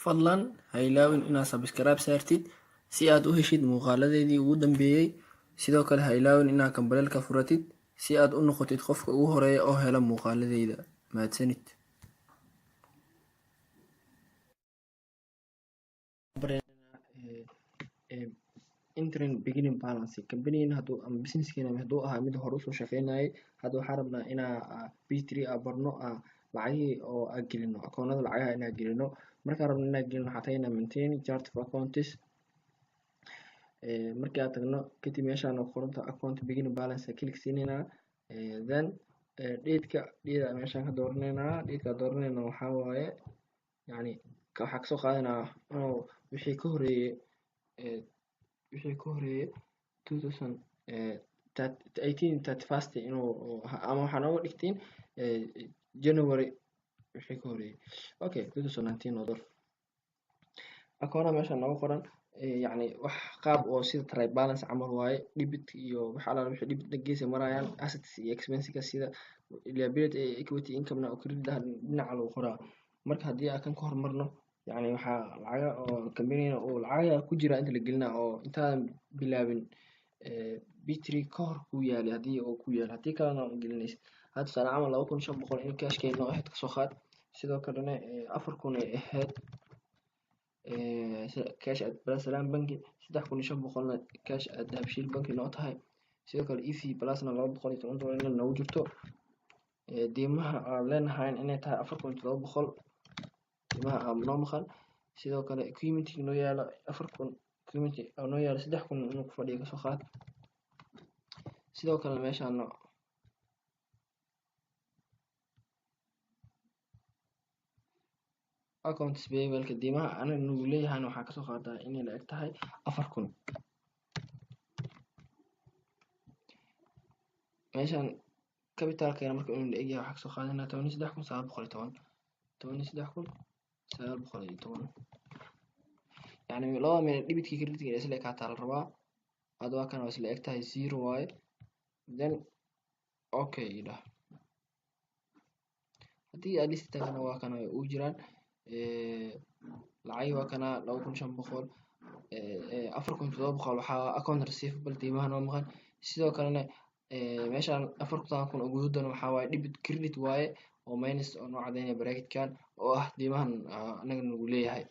fadlan ha ilaawin inaad subscribe saartid si aad u heshid muuqaaladeedii ugu dambeeyay. Sidoo kale ha ilaawin inaad kambalelka furatid si aad u noqotid qofka ugu horeeya oo hela muuqaaladeyda. Mahadsanid. Entering beginning balance company haduu ama businesskeena haduu ahaa mid hore usoo shaqeynayay hadda waxaan rabnaa inaa B3 barno lacagihii oo aan gelino akoonada lacagaha inaan gelino. Markaan rabno inaan gelino waxaan tagaynaa maintain chart of accounts. Markii aan tagno kadib meeshaan oo qoranta account beginning balance click siinayna then date meeshaan ka dooranayna date ka dooranayna waxaa waaye yani waxaa kasoo qaadanaa inuu wixii ka horeeyay 2018 inuu ama waxaa nooga dhigtiin January wixii ka horeeyay okay 2019 oo akoonada meeshaan nooga qoran يعني wax qaab oo sida trial balance camal waaye debit iyo wax alaala wixii debit geesi marayaan assets iyo expenses sida liability equity income na credit dhinaca lagu qoraa. Marka haddii aan kan ka hormarno يعني waxaa lacaga oo company oo lacaga ku jira inta la gelina oo intaan bilaabin B3 ka hor ku yaali haddii oo ku yaal haddii kalena aan gelinaysa hadda tusaale camal 2500 in cash keeno ahayd kasoo qaad sidoo kalena 4000 ay ahayd cash at Salaam banki 3500 cash at Dahabshiil banki noo tahay sidoo kale EC plus na 210 in noogu jirto diimaha aan leenahay inay tahay 4700 diimaha aan noo maqan sidoo kale equipment noo yaalo 4000 equipment noo yaalo 3000 inuu ku fadhiyo kasoo qaad sidoo kale meeshaan accounts payable ka diimaha anaga nagu leeyahay waxaa kasoo qaadaa inay la eg tahay 4000 meeshaan capitalkeena marka inuu la eg yahay waxaa kasoo qaadanaa 13910 يعني لو من ديبتكي كريدتكي isla ekaataa la rabaa hadda waa kan waa isla eg tahay 0 waaye then okay ida haddii aad list tagana waa kan ay u jiraan lacag waa kana 2500 4700 waxaa account receivable diimaha noo maqan sidoo kalena meeshaan 4000 oo guduudan waxaa waaye debit credit waaye oo minus oo noo cadeynaya bracketkan oo ah diimahan anaga nagu leeyahay.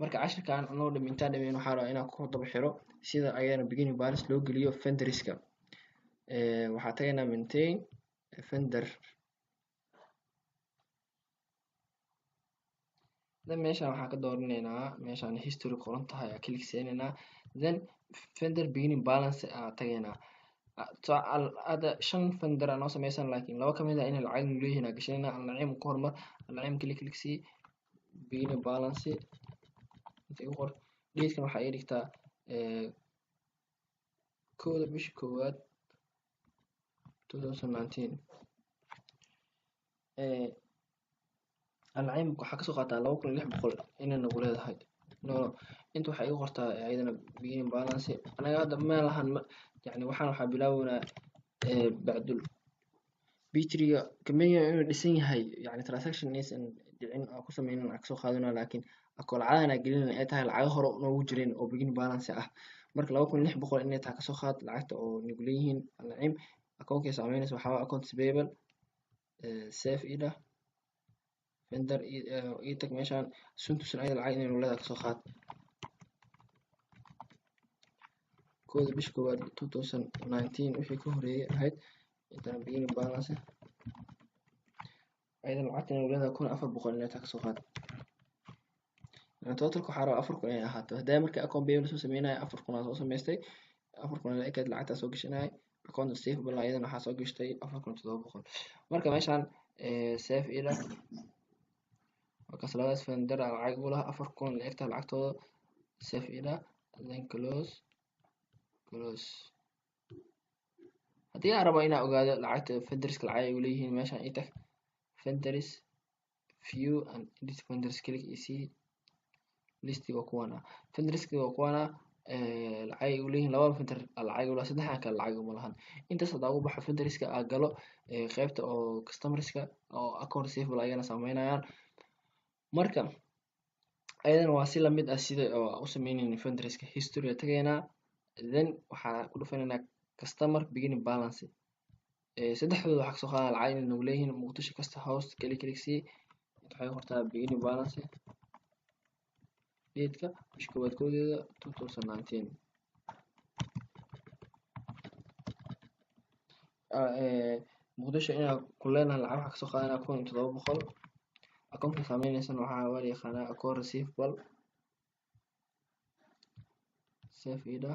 marka cashirkan anoo dhamintaan dhameyn waxaa rabaa inaan ku daba xiro sida ayana beginning balance loo geliyo vendorska waxaa tagaynaa maintain vendor then meeshaan waxaan ka dooranaynaa meeshaan history qoran tahay aan click siinaynaa then vendor beginning balance aan tagaynaa هذا شن فندر أنا سميسان لكن لو كمان إن العلم ليه هنا قشينا العلم كورمر العلم كليك سي بين بالانس تقول ليش كانوا حقيقي تا كود مش كود 2019 العلم حكسو قطع لو كل اللي بقول إن نقول هذا هاي no انتو حقيقي قرطة أيضا بين بالانس أنا هذا ما لهن يعني waxaan waxa bilaawna bacdul B3 kamaya inuu dhisan yahay yani transaction aysan dhicin oo ku sameeyeen lacag soo qaadana laakiin akoon caadana gelin ay tahay lacag hore noogu jireen oo beginning balance ah marka 2600 inay tahay kasoo qaad lacagta oo nagu leeyihiin alcim akoonka saameynaysa waxa waa account payable save ida vendor tag meeshaan suntusan ay lacag inay leedahay kasoo qaad كود بيش كود 2019 وفي كهري هاي انت beginning balance ايضا لعبتنا ولادها كون افر بقول انها تاكسوخات يعني توتال كحارة افر كون اي احاته هدايا مركا اكون بيبل سو سميناي افر كون اسو سميستي افر كون اكاد لعبتها سو قشناي اكون سيف بلا ايضا waxaa soo gashtay 4200 marka meeshaan save ila وكسلadaas vendor lacag u laha 4000 lacagta lacagtooda save ila then close haddii aan rabo inaan ogaado lacagta vendorska lacag ay u leeyihiin meeshaan ii tag vendors view and edit vendors click ec listiga kuwana vendorska kuwana lacag ay u leeyihiin laba vendor lacag u laha saddexan kale lacag uma lahan intaas hadaa ugu baxo vendorska aa galo qaybta oo customerska oo account receivable ayagana sameynayaan marka ayadana waa si lamid ah sida oo u sameynayna fundraiska history tagaynaa, then waxaa ku dhufanaynaa customer beginning balance. saddexdooda waxaa kasoo qaadana lacag inay nagu leeyihiin muqdisho kasta host klik sii waxay qortaa beginning balance dateska bisha koowaad koodeeda 2019. muqdisho inaan ku leenahay lacag waxaa kasoo qaadanaa 1700. akoonka saameynaysana waxaa waa la yaqaanaa account receivable save ida.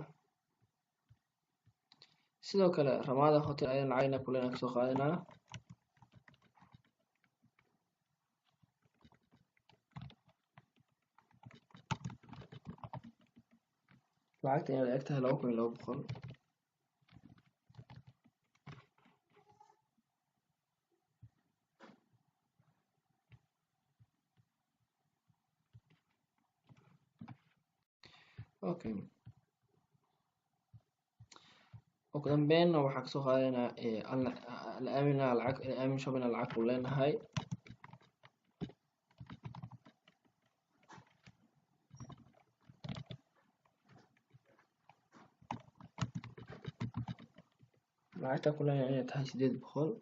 sidoo kale ramada hotel ayaan lacagna ku leenahay kasoo qaadanaa lacagta inay la eg tahay 2200. okay ugu dambeynna waxaa kasoo qaadanaa al-aamina lacag al-aamin shopping lacag ku leenahay lacagta ku leenahay inay tahay 800.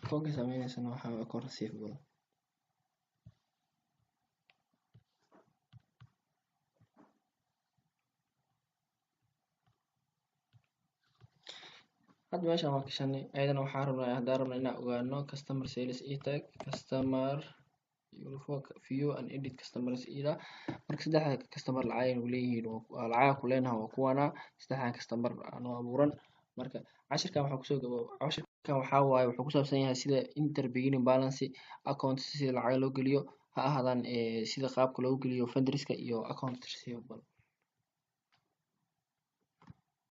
akoonka saameynaysana waxaa waa account receivable. hadda meeshaan waa gashanay ayadana waxaa rabnaa haddaan rabnaa inaan ogaano customer sales e-tag customer view and edit customers ida. marka saddexda customer lacag ay leeyihiin waa lacag ku leenahay waa kuwana saddexda customer noo abuuran. marka cashirkan waxaa waaye wuxuu ku saabsan yahay sida inter beginning balance account sida lacag loo geliyo ha ahaadaan sida qaabka loogu geliyo fundraiska iyo account receivable.